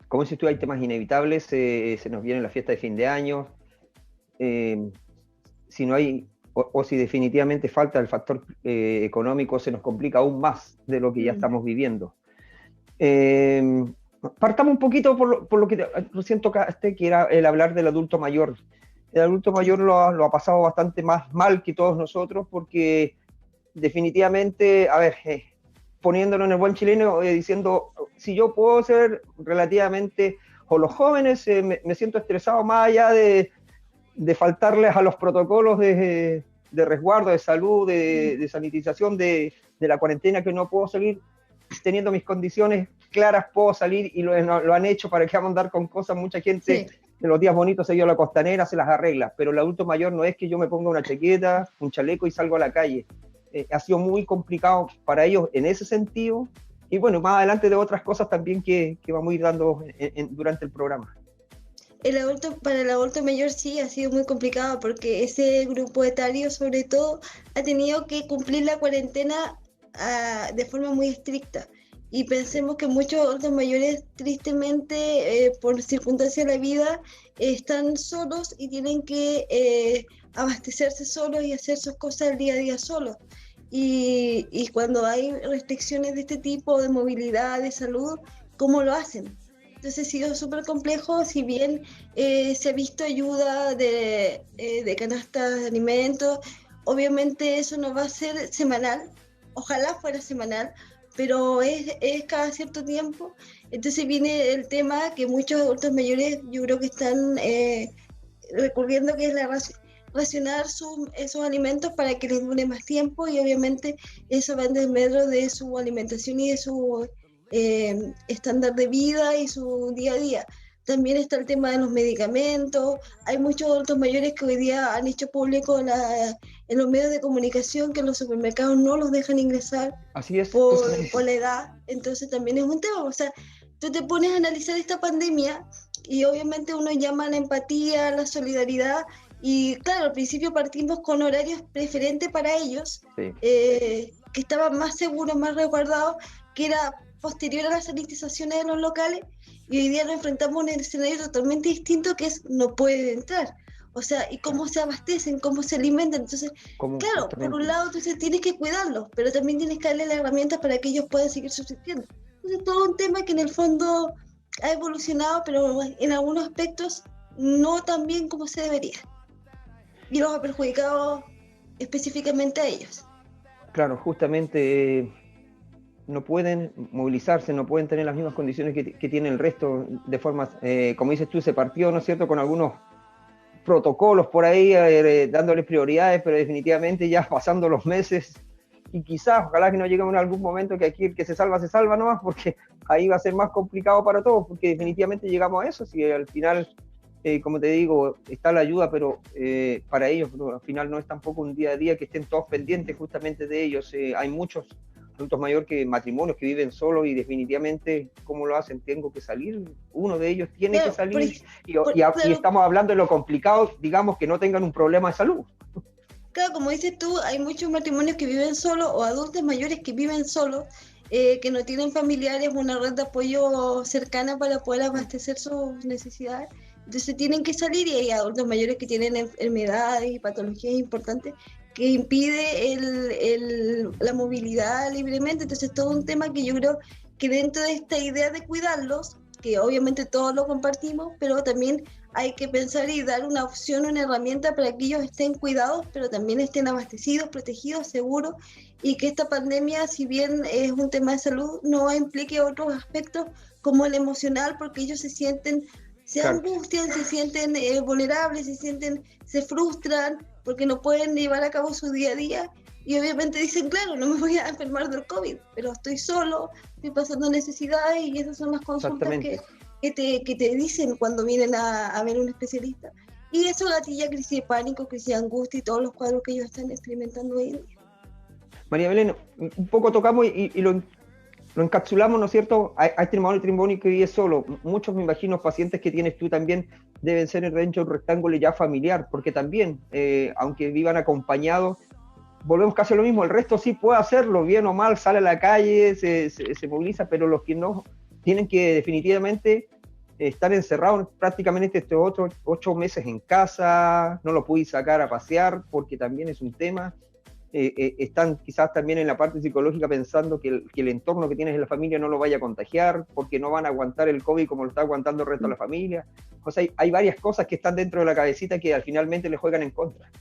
Como dices tú, hay temas inevitables, se nos viene la fiesta de fin de año. Si no hay, o si definitivamente falta el factor económico, se nos complica aún más de lo que ya estamos viviendo. Partamos un poquito por lo que recién tocaste, que era el hablar del adulto mayor. El adulto mayor lo ha pasado bastante más mal que todos nosotros, porque definitivamente, a ver, poniéndolo en el buen chileno, diciendo, si yo puedo ser relativamente, o los jóvenes, me siento estresado más allá de faltarles a los protocolos de resguardo, de salud, de sanitización, de la cuarentena, que no puedo salir teniendo mis condiciones claras, puedo salir, y lo han hecho. ¿Para qué vamos a andar con cosas? Mucha gente en los días bonitos se dio a la costanera, se las arregla, pero el adulto mayor no es que yo me ponga una chaqueta, un chaleco y salgo a la calle. Ha sido muy complicado para ellos en ese sentido, y bueno, más adelante de otras cosas también que vamos a ir dando durante el programa. Para el adulto mayor sí ha sido muy complicado, porque ese grupo etario sobre todo ha tenido que cumplir la cuarentena de forma muy estricta, y pensemos que muchos adultos mayores tristemente por circunstancias de la vida están solos y tienen que abastecerse solos y hacer sus cosas el día a día solos, y cuando hay restricciones de este tipo de movilidad, de salud, ¿cómo lo hacen? Entonces ha sido súper complejo. Si bien se ha visto ayuda de canastas de alimentos, obviamente eso no va a ser semanal, ojalá fuera semanal, pero es cada cierto tiempo. Entonces viene el tema que muchos adultos mayores yo creo que están recurriendo, que es racionar esos alimentos para que les dure más tiempo, y obviamente eso va en desmedro de su alimentación y de su estándar de vida y su día a día. También está el tema de los medicamentos. Hay muchos adultos mayores que hoy día han hecho público en los medios de comunicación que los supermercados no los dejan ingresar. Así es. Por la edad. Entonces también es un tema. O sea, tú te pones a analizar esta pandemia y obviamente uno llama a la empatía, a la solidaridad, y claro, al principio partimos con horarios preferentes para ellos, que estaban más seguros, más resguardados, que era posterior a las sanitizaciones de los locales, y hoy día nos enfrentamos a un escenario totalmente distinto, que es no pueden entrar. O sea, ¿y cómo se abastecen? ¿Cómo se alimentan? Entonces, claro, por un lado tú tienes que cuidarlos, pero también tienes que darle las herramientas para que ellos puedan seguir subsistiendo. Entonces, todo un tema que en el fondo ha evolucionado, pero en algunos aspectos no tan bien como se debería. Y los ha perjudicado específicamente a ellos. Claro, justamente no pueden movilizarse, no pueden tener las mismas condiciones que tiene el resto, de forma, como dices tú, se partió, ¿no es cierto?, con algunos protocolos por ahí, dándoles prioridades, pero definitivamente ya pasando los meses, y quizás, ojalá que no lleguemos en algún momento que aquí el que se salva nomás, porque ahí va a ser más complicado para todos, porque definitivamente llegamos a eso, si al final, como te digo, está la ayuda, pero para ellos, al final no es tampoco un día a día que estén todos pendientes justamente de ellos. Hay muchos adultos mayores, matrimonios que viven solos, y definitivamente, ¿cómo lo hacen? Tengo que salir, uno de ellos tiene que salir, y estamos hablando de lo complicado, digamos, que no tengan un problema de salud. Claro, como dices tú, hay muchos matrimonios que viven solos, o adultos mayores que viven solos, que no tienen familiares, una red de apoyo cercana para poder abastecer sus necesidades. Entonces tienen que salir, y hay adultos mayores que tienen enfermedades y patologías importantes que impide la movilidad libremente. Entonces, todo un tema que yo creo que dentro de esta idea de cuidarlos, que obviamente todos lo compartimos, pero también hay que pensar y dar una opción, una herramienta para que ellos estén cuidados, pero también estén abastecidos, protegidos, seguros, y que esta pandemia, si bien es un tema de salud, no implique otros aspectos como el emocional, porque ellos se angustian, se sienten vulnerables, se frustran, porque no pueden llevar a cabo su día a día, y obviamente dicen, claro, no me voy a enfermar del COVID, pero estoy solo, estoy pasando necesidades, y esas son las consultas que te dicen cuando vienen a ver un especialista. Y eso gatilla crisis de pánico, crisis de angustia y todos los cuadros que ellos están experimentando hoy en día. María Belén, un poco tocamos y lo encapsulamos, ¿no es cierto? Hay trimbónico que vive solo. Muchos, me imagino, pacientes que tienes tú también deben ser dentro de un rectángulo ya familiar, porque también, aunque vivan acompañados, volvemos casi a lo mismo. El resto sí puede hacerlo, bien o mal, sale a la calle, se moviliza, pero los que no tienen que definitivamente estar encerrados prácticamente estos 8 meses en casa, no lo pueden sacar a pasear, porque también es un tema. Están quizás también en la parte psicológica pensando que el entorno que tienes en la familia no lo vaya a contagiar, porque no van a aguantar el COVID como lo está aguantando el resto de la familia. O sea, hay varias cosas que están dentro de la cabecita que finalmente le juegan en contra.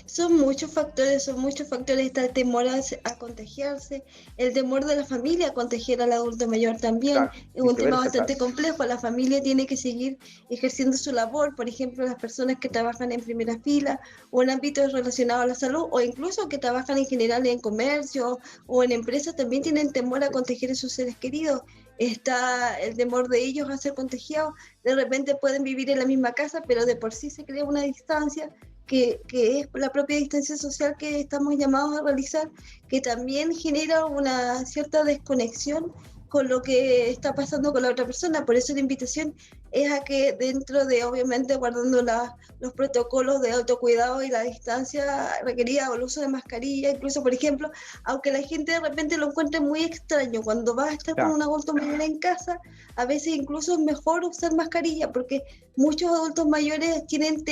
Son muchos factores, está el temor a contagiarse, el temor de la familia a contagiar al adulto mayor también, claro, es un tema bastante complejo. La familia tiene que seguir ejerciendo su labor, por ejemplo, las personas que trabajan en primera fila o en ámbitos relacionados a la salud, o incluso que trabajan en general en comercio o en empresas, también tienen temor a contagiar a sus seres queridos. Está el temor de ellos a ser contagiados, de repente pueden vivir en la misma casa, pero de por sí se crea una distancia, que es la propia distancia social que estamos llamados a realizar, que también genera una cierta desconexión con lo que está pasando con la otra persona. Por eso la invitación es a que dentro de, obviamente, guardando los protocolos de autocuidado y la distancia requerida o el uso de mascarilla, incluso, por ejemplo, aunque la gente de repente lo encuentre muy extraño, cuando vas a estar con un adulto mayor en casa, a veces incluso es mejor usar mascarilla, porque muchos adultos mayores tienen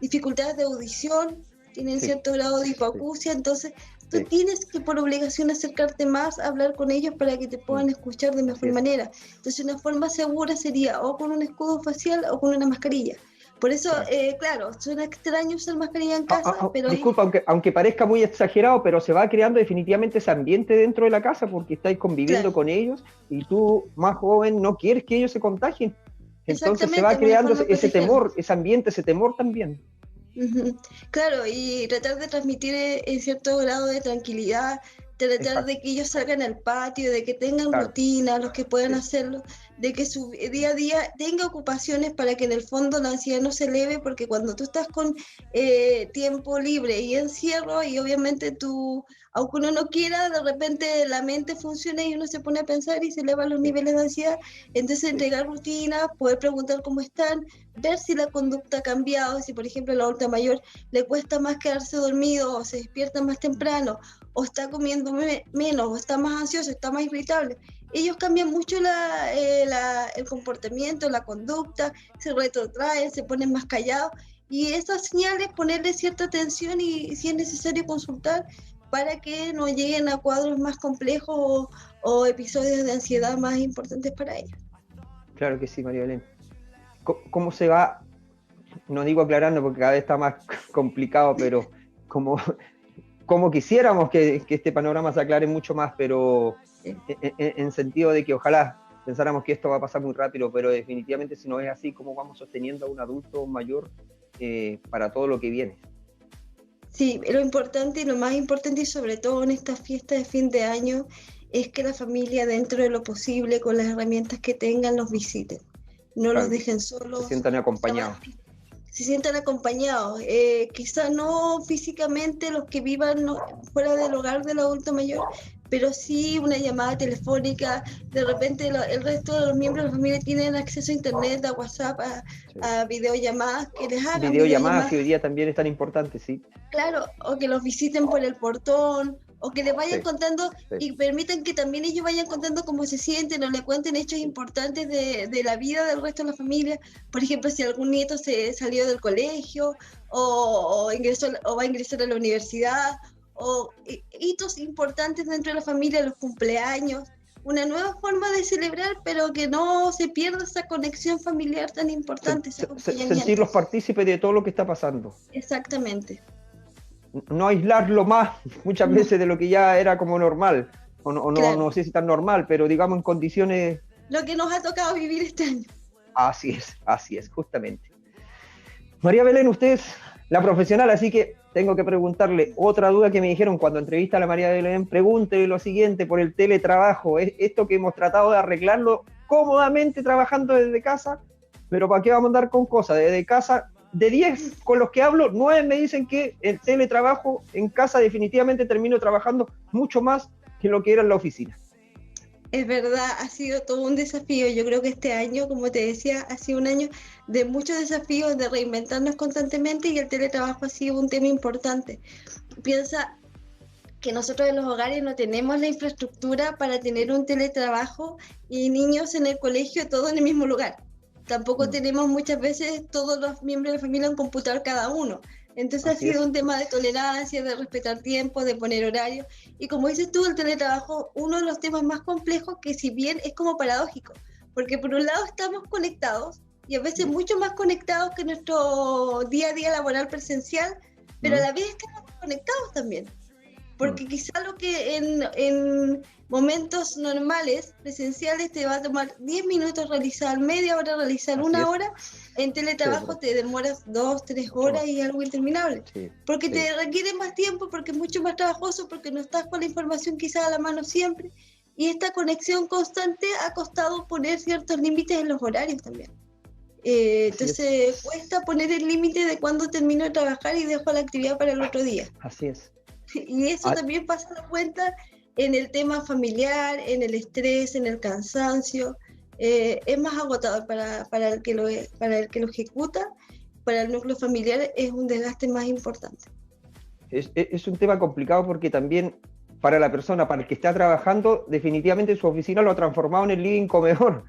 dificultades de audición, tienen cierto grado de hipoacusia, entonces tú tienes que por obligación acercarte más a hablar con ellos para que te puedan escuchar de mejor manera. Entonces una forma segura sería o con un escudo facial o con una mascarilla. Por eso, claro, suena extraño usar mascarilla en casa, pero... Disculpa, aunque parezca muy exagerado, pero se va creando definitivamente ese ambiente dentro de la casa porque estáis conviviendo con ellos y tú, más joven, no quieres que ellos se contagien. Entonces se va creando ese temor, ese ambiente, ese temor también. Claro, y tratar de transmitir cierto grado de tranquilidad, tratar de que ellos salgan al patio, de que tengan rutina, los que puedan hacerlo, de que su día a día tenga ocupaciones para que en el fondo la ansiedad no se eleve, porque cuando tú estás con tiempo libre y encierro, y obviamente tú, aunque uno no quiera, de repente la mente funciona y uno se pone a pensar y se elevan los niveles de ansiedad. Entonces entregar rutinas, poder preguntar cómo están, ver si la conducta ha cambiado, si por ejemplo a la adulta mayor le cuesta más quedarse dormido o se despierta más temprano, o está comiendo menos, o está más ansioso, está más irritable. Ellos cambian mucho el comportamiento, la conducta, se retrotraen, se ponen más callados, y esas señales ponerle cierta atención y si es necesario consultar para que no lleguen a cuadros más complejos o episodios de ansiedad más importantes para ellos. Claro que sí, María Belén. ¿Cómo se va? No digo aclarando porque cada vez está más complicado, pero como quisiéramos que este panorama se aclare mucho más, pero en sentido de que ojalá pensáramos que esto va a pasar muy rápido, pero definitivamente si no es así, ¿cómo vamos sosteniendo a un adulto mayor para todo lo que viene? Sí, lo importante y lo más importante, y sobre todo en estas fiestas de fin de año, es que la familia, dentro de lo posible, con las herramientas que tengan, los visiten. No los dejen solos. Se sientan acompañados. Se sientan acompañados, quizá no físicamente los que vivan fuera del hogar del adulto mayor, pero sí una llamada telefónica. De repente el resto de los miembros de la familia tienen acceso a internet, a WhatsApp, a videollamadas, que les hagan videollamadas que hoy día también es tan importante, sí. Claro, o que los visiten por el portón, o que les vayan Sí, contando sí. y permitan que también ellos vayan contando cómo se sienten o le cuenten hechos importantes de la vida del resto de la familia. Por ejemplo, si algún nieto se salió del colegio o ingresó o va a ingresar a la universidad, o hitos importantes dentro de la familia, los cumpleaños, una nueva forma de celebrar, pero que no se pierda esa conexión familiar tan importante, ese acompañamiento. Sentirlos partícipes de todo lo que está pasando. Exactamente. No aislarlo más muchas veces de lo que ya era como normal, Claro. no sé si tan normal, pero digamos en condiciones. Lo que nos ha tocado vivir este año. Así es, justamente. María Belén, usted es la profesional, así que tengo que preguntarle otra duda que me dijeron cuando entrevista a la María Belén. Pregúntele lo siguiente por el teletrabajo, esto que hemos tratado de arreglarlo cómodamente trabajando desde casa, pero ¿para qué vamos a andar con cosas? Desde casa, de 10 con los que hablo, 9 me dicen que el teletrabajo en casa definitivamente termino trabajando mucho más que lo que era en la oficina. Es verdad, ha sido todo un desafío. Yo creo que este año, como te decía, ha sido un año de muchos desafíos, de reinventarnos constantemente, y el teletrabajo ha sido un tema importante. Piensa que nosotros en los hogares no tenemos la infraestructura para tener un teletrabajo y niños en el colegio, todo en el mismo lugar. Tampoco tenemos muchas veces todos los miembros de la familia un computador cada uno. Entonces Así ha sido es. un tema de tolerancia, de respetar tiempos, de poner horarios. Y como dices tú, el teletrabajo, uno de los temas más complejos, que si bien es como paradójico, porque por un lado estamos conectados, y a veces mucho más conectados que nuestro día a día laboral presencial, pero a la vez estamos conectados también. Porque quizá lo que en momentos normales, presenciales, te va a tomar 10 minutos realizar, media hora realizar, una hora, en teletrabajo te demoras 2, 3 horas y es algo interminable. Sí, Porque sí. te requiere más tiempo, porque es mucho más trabajoso, porque no estás con la información quizá a la mano siempre. Y esta conexión constante ha costado poner ciertos límites en los horarios también. Entonces cuesta poner el límite de cuándo termino de trabajar y dejo la actividad para el otro día. Así es. Y eso también pasa la cuenta en el tema familiar, en el estrés, en el cansancio. Es más agotador para el que lo ejecuta. Para el núcleo familiar es un desgaste más importante. Es un tema complicado porque también para la persona, para el que está trabajando, definitivamente su oficina lo ha transformado en el living comedor.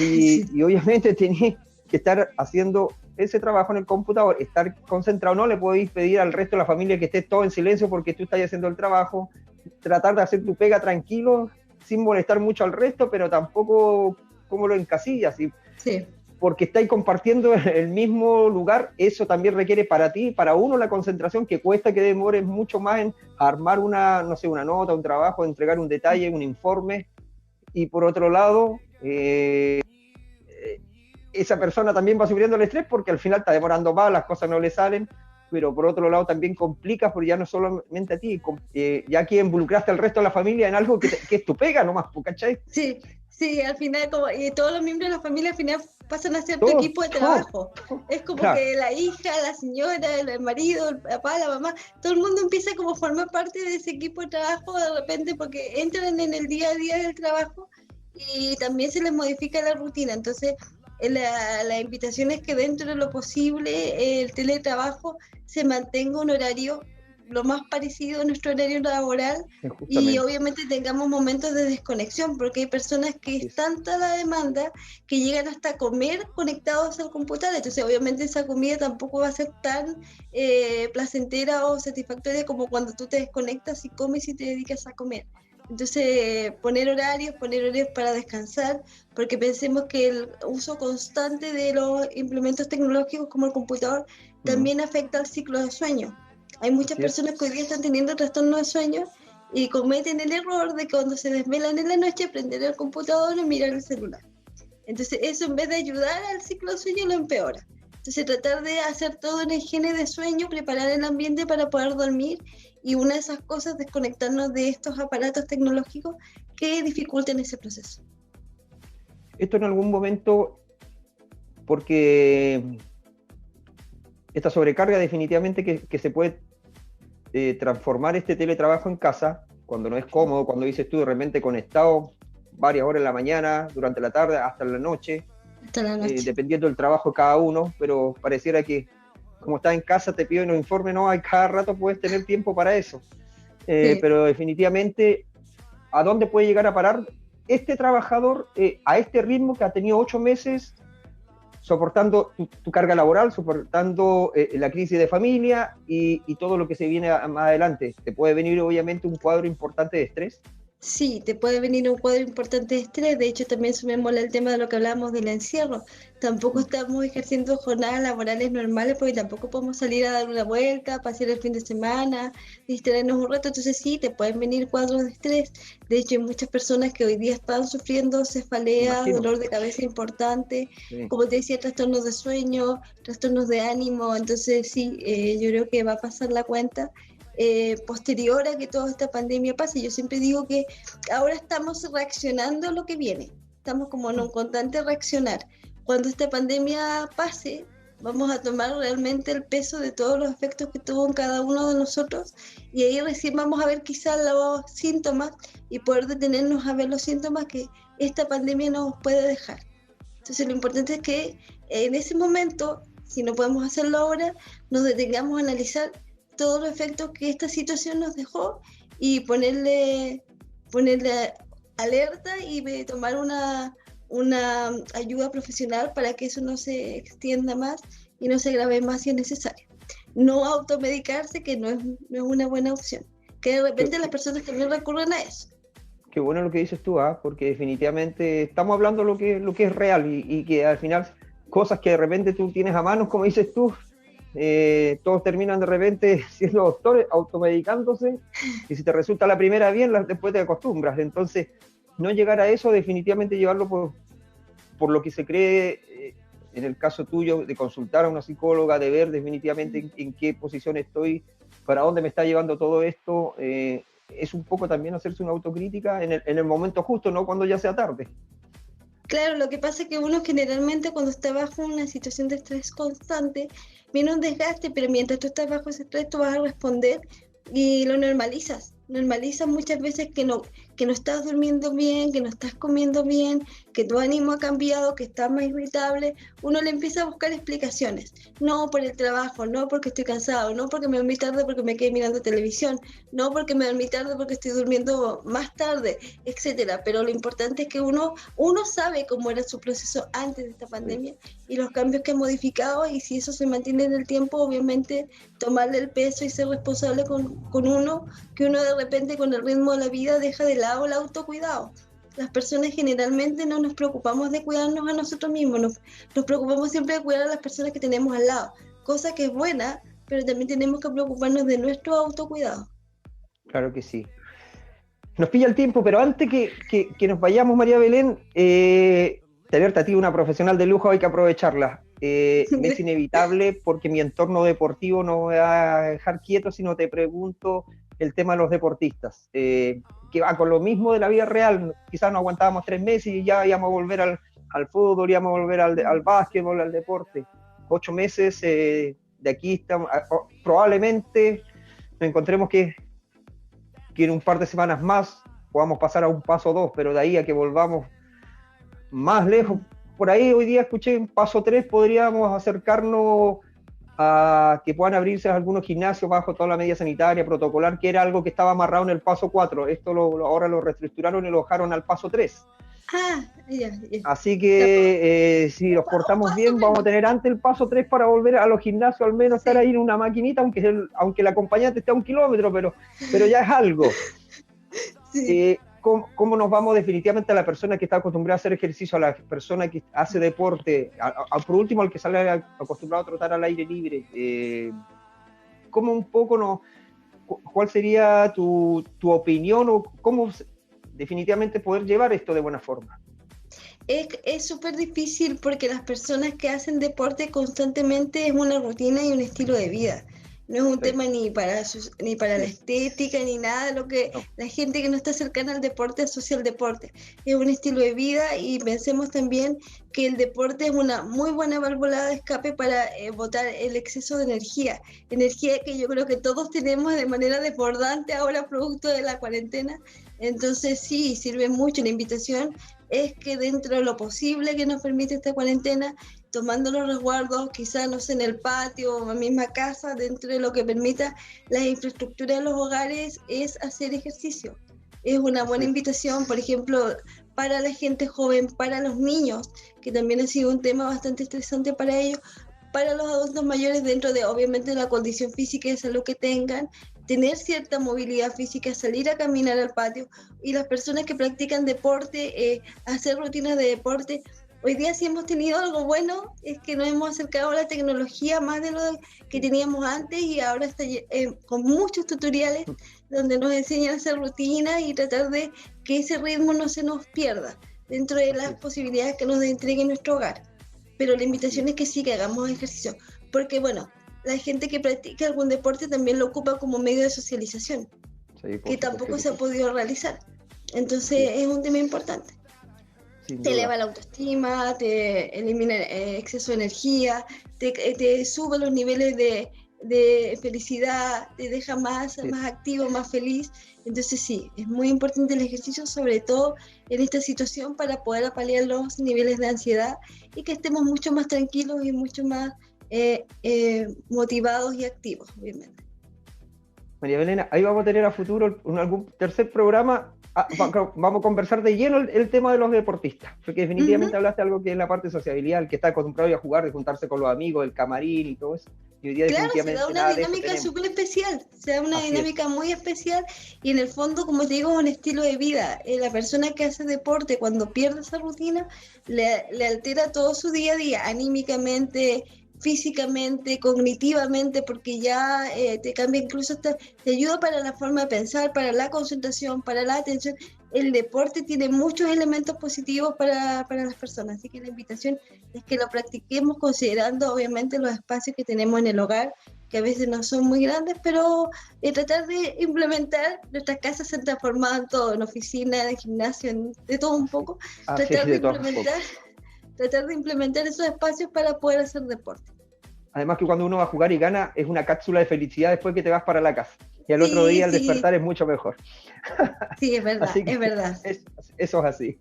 Y obviamente tenés que estar haciendo ese trabajo en el computador, estar concentrado. No le podéis pedir al resto de la familia que esté todo en silencio porque tú estás haciendo el trabajo, tratar de hacer tu pega tranquilo, sin molestar mucho al resto, pero tampoco como lo encasillas. Sí. Porque estáis compartiendo el mismo lugar, eso también requiere para ti, para uno, la concentración, que cuesta que demores mucho más en armar una nota, un trabajo, entregar un detalle, un informe. Y por otro lado, esa persona también va sufriendo el estrés porque al final está demorando más, las cosas no le salen, pero por otro lado también complicas porque ya no solamente a ti, ya que involucraste al resto de la familia en algo que es tu pega nomás, ¿cachai? Sí, al final, y todos los miembros de la familia al final pasan a ser tu equipo de trabajo. Es como que la hija, la señora, el marido, el papá, la mamá, todo el mundo empieza como a formar parte de ese equipo de trabajo de repente porque entran en el día a día del trabajo y también se les modifica la rutina. Entonces, la invitación es que dentro de lo posible el teletrabajo se mantenga un horario lo más parecido a nuestro horario laboral y obviamente tengamos momentos de desconexión, porque hay personas que es tanta la demanda que llegan hasta comer conectados al computador. Entonces obviamente esa comida tampoco va a ser tan placentera o satisfactoria como cuando tú te desconectas y comes y te dedicas a comer. Entonces, poner horarios para descansar, porque pensemos que el uso constante de los implementos tecnológicos como el computador también afecta al ciclo de sueño. Hay muchas personas que hoy día están teniendo trastorno de sueño y cometen el error de que cuando se desvelan en la noche prender el computador y mirar el celular. Entonces, eso en vez de ayudar al ciclo de sueño lo empeora. Entonces, tratar de hacer todo una higiene de sueño, preparar el ambiente para poder dormir. Y una de esas cosas, desconectarnos de estos aparatos tecnológicos que dificulten ese proceso. Esto en algún momento, porque esta sobrecarga definitivamente que se puede transformar este teletrabajo en casa, cuando no es cómodo, cuando dices tú de repente conectado varias horas en la mañana, durante la tarde, hasta la noche, dependiendo del trabajo de cada uno, pero pareciera que como estás en casa te piden los informes, no, hay cada rato puedes tener tiempo para eso. pero definitivamente, ¿a dónde puede llegar a parar este trabajador a este ritmo que ha tenido 8 meses soportando tu carga laboral, soportando la crisis de familia y todo lo que se viene más adelante? ¿Te puede venir obviamente un cuadro importante de estrés? Sí, te puede venir un cuadro importante de estrés. De hecho, también sumémosle el tema de lo que hablábamos del encierro. Tampoco estamos ejerciendo jornadas laborales normales porque tampoco podemos salir a dar una vuelta, pasear el fin de semana, distraernos un rato. Entonces sí, te pueden venir cuadros de estrés. De hecho, hay muchas personas que hoy día están sufriendo cefalea, dolor de cabeza importante, como te decía, trastornos de sueño, trastornos de ánimo. Entonces sí, yo creo que va a pasar la cuenta. Posterior a que toda esta pandemia pase. Yo siempre digo que ahora estamos reaccionando a lo que viene, estamos como en un constante reaccionar. Cuando esta pandemia pase, vamos a tomar realmente el peso de todos los efectos que tuvo en cada uno de nosotros, y ahí recién vamos a ver quizás los síntomas y poder detenernos a ver los síntomas que esta pandemia nos puede dejar. Entonces lo importante es que en ese momento, si no podemos hacerlo ahora, nos detengamos a analizar todos los efectos que esta situación nos dejó y ponerle alerta y tomar una ayuda profesional para que eso no se extienda más y no se agrave más si es necesario. No automedicarse, que no es una buena opción. Que de repente las personas también recurren a eso. Qué bueno lo que dices tú, porque definitivamente estamos hablando lo que es real y que al final cosas que de repente tú tienes a mano, como dices tú, todos terminan de repente siendo doctores, automedicándose, y si te resulta la primera bien, después te acostumbras. Entonces, no llegar a eso, definitivamente llevarlo por lo que se cree, en el caso tuyo, de consultar a una psicóloga, de ver definitivamente en qué posición estoy, para dónde me está llevando todo esto, es un poco también hacerse una autocrítica en el momento justo, no cuando ya sea tarde. Claro, lo que pasa es que uno generalmente cuando está bajo una situación de estrés constante, viene un desgaste, pero mientras tú estás bajo ese estrés, tú vas a responder y lo normalizas. Normalizas muchas veces que no estás durmiendo bien, que no estás comiendo bien, que tu ánimo ha cambiado, que estás más irritable. Uno le empieza a buscar explicaciones. No por el trabajo, no porque estoy cansado, no porque me dormí tarde porque me quedé mirando televisión, no porque me dormí tarde porque estoy durmiendo más tarde, etcétera. Pero lo importante es que uno sabe cómo era su proceso antes de esta pandemia y los cambios que ha modificado, y si eso se mantiene en el tiempo, obviamente tomarle el peso y ser responsable con uno, que uno de repente con el ritmo de la vida deja de lado el autocuidado. Las personas generalmente no nos preocupamos de cuidarnos a nosotros mismos, nos preocupamos siempre de cuidar a las personas que tenemos al lado, cosa que es buena, pero también tenemos que preocuparnos de nuestro autocuidado. Claro que sí. Nos pilla el tiempo, pero antes que nos vayamos, María Belén, tenerte a ti, una profesional de lujo, hay que aprovecharla. Me es inevitable porque mi entorno deportivo no me va a dejar quieto si no te pregunto el tema de los deportistas, que va con lo mismo de la vida real. Quizás no aguantábamos 3 meses y ya íbamos a volver al fútbol, íbamos a volver al básquetbol, al deporte. 8 meses de aquí estamos, probablemente nos encontremos que en un par de semanas más podamos pasar a un paso 2, pero de ahí a que volvamos más lejos. Por ahí hoy día escuché un paso 3, podríamos acercarnos a que puedan abrirse algunos gimnasios bajo toda la medida sanitaria, protocolar, que era algo que estaba amarrado en el paso 4. Esto ahora lo reestructuraron y lo bajaron al paso 3. Ya. Así que si nos portamos bien, vamos a tener antes el paso 3 para volver a los gimnasios, al menos estar ahí en una maquinita, aunque el acompañante esté a 1 kilómetro, pero ya es algo. Sí. ¿Cómo nos vamos definitivamente a la persona que está acostumbrada a hacer ejercicio, a la persona que hace deporte, por último al que sale acostumbrado a trotar al aire libre? ¿Cómo un poco cuál sería tu opinión o cómo definitivamente poder llevar esto de buena forma? Es súper difícil porque las personas que hacen deporte constantemente es una rutina y un estilo de vida. No es un tema ni para la estética ni nada de lo que la gente que no está cercana al deporte asocia al deporte. Es un estilo de vida, y pensemos también que el deporte es una muy buena válvula de escape para botar el exceso de energía que yo creo que todos tenemos de manera desbordante ahora producto de la cuarentena. Entonces sí, sirve mucho. La invitación es que dentro de lo posible que nos permite esta cuarentena, tomando los resguardos, quizás, no sé, en el patio o en la misma casa, dentro de lo que permita la infraestructura de los hogares, es hacer ejercicio. Es una buena invitación, por ejemplo, para la gente joven, para los niños, que también ha sido un tema bastante estresante para ellos, para los adultos mayores, dentro de, obviamente, la condición física y de salud que tengan, tener cierta movilidad física, salir a caminar al patio, y las personas que practican deporte, hacer rutinas de deporte. Hoy día sí hemos tenido algo bueno, es que nos hemos acercado a la tecnología más de lo que teníamos antes, y ahora está con muchos tutoriales donde nos enseñan a hacer rutinas y tratar de que ese ritmo no se nos pierda dentro de las posibilidades que nos entregue nuestro hogar. Pero la invitación es que sí, que hagamos ejercicio, porque bueno, la gente que practica algún deporte también lo ocupa como medio de socialización, que tampoco se ha podido realizar. Entonces es un tema importante. Te eleva la autoestima, te elimina exceso de energía, te sube los niveles de felicidad, te deja más activo, más feliz. Entonces sí, es muy importante el ejercicio, sobre todo en esta situación, para poder paliar los niveles de ansiedad y que estemos mucho más tranquilos y mucho más motivados y activos, obviamente. María Belén, ahí vamos a tener a futuro algún tercer programa. Vamos a conversar de lleno el tema de los deportistas, porque definitivamente hablaste de algo que es la parte de sociabilidad, el que está acostumbrado a jugar, de juntarse con los amigos, el camarín y todo eso. Y hoy día se da una dinámica súper especial, se da una dinámica muy especial, y en el fondo, como te digo, es un estilo de vida. La persona que hace deporte, cuando pierde esa rutina, le altera todo su día a día, anímicamente, físicamente, cognitivamente, porque ya te cambia, incluso te ayuda para la forma de pensar, para la concentración, para la atención. El deporte tiene muchos elementos positivos para las personas, así que la invitación es que lo practiquemos considerando obviamente los espacios que tenemos en el hogar, que a veces no son muy grandes, pero tratar de implementar. Nuestras casas se han transformado en todo, en oficina, en gimnasio, de todo un poco. Tratar de implementar esos espacios para poder hacer deporte. Además que cuando uno va a jugar y gana, es una cápsula de felicidad después que te vas para la casa. Y al otro día el despertar es mucho mejor. Sí, es verdad, es verdad. Eso es así.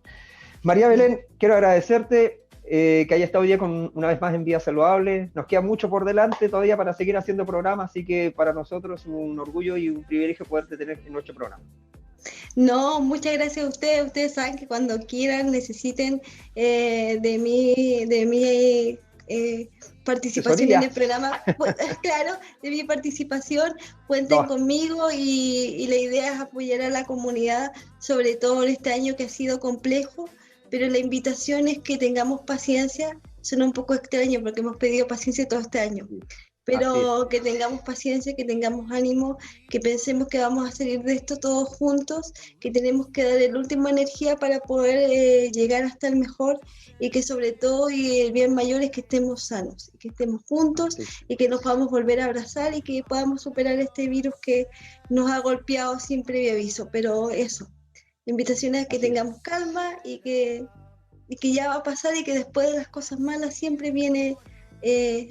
María Belén, quiero agradecerte que haya estado hoy día una vez más en Vida Saludable. Nos queda mucho por delante todavía para seguir haciendo programas, así que para nosotros es un orgullo y un privilegio poderte tener en nuestro programa. No, muchas gracias a ustedes. Ustedes saben que cuando quieran, necesiten de mi participación en el programa, pues, claro, de mi participación, cuenten conmigo, y la idea es apoyar a la comunidad, sobre todo en este año que ha sido complejo, pero la invitación es que tengamos paciencia. Suena un poco extraño porque hemos pedido paciencia todo este año, pero que tengamos paciencia, que tengamos ánimo, que pensemos que vamos a salir de esto todos juntos, que tenemos que dar el último energía para poder llegar hasta el mejor, y que sobre todo, y el bien mayor, es que estemos sanos, que estemos juntos y que nos podamos volver a abrazar y que podamos superar este virus que nos ha golpeado sin previo aviso. Pero eso, la invitación es que tengamos calma y que ya va a pasar, y que después de las cosas malas siempre viene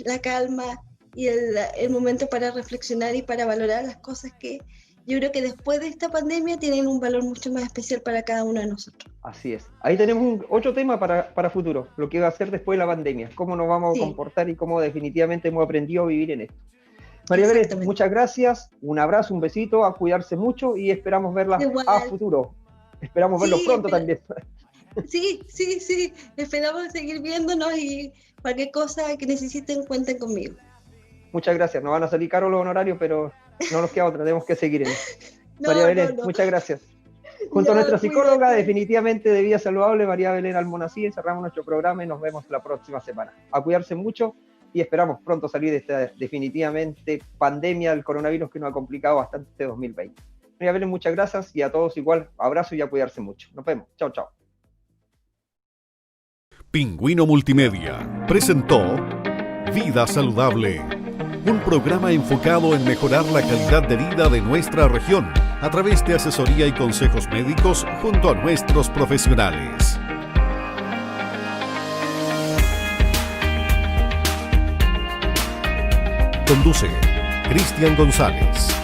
la calma y el momento para reflexionar y para valorar las cosas que yo creo que después de esta pandemia tienen un valor mucho más especial para cada uno de nosotros. Así es. Ahí tenemos otro tema para futuro, lo que va a ser después de la pandemia, cómo nos vamos a comportar y cómo definitivamente hemos aprendido a vivir en esto. María Belén, muchas gracias, un abrazo, un besito, a cuidarse mucho y esperamos verla a futuro. Esperamos verlo pronto también. Sí, esperamos seguir viéndonos, y cualquier cosa que necesiten, cuenten conmigo. Muchas gracias, nos van a salir caros los honorarios, pero no nos queda otra, tenemos que seguir en esto. María Belén, muchas gracias. Junto a nuestra psicóloga, definitivamente de Vida Saludable, María Belén Almonacid, cerramos nuestro programa y nos vemos la próxima semana. A cuidarse mucho y esperamos pronto salir de esta definitivamente pandemia del coronavirus que nos ha complicado bastante este 2020. María Belén, muchas gracias, y a todos igual, abrazo y a cuidarse mucho. Nos vemos, chao, chao. Pingüino Multimedia presentó Vida Saludable, un programa enfocado en mejorar la calidad de vida de nuestra región a través de asesoría y consejos médicos junto a nuestros profesionales. Conduce Cristian González.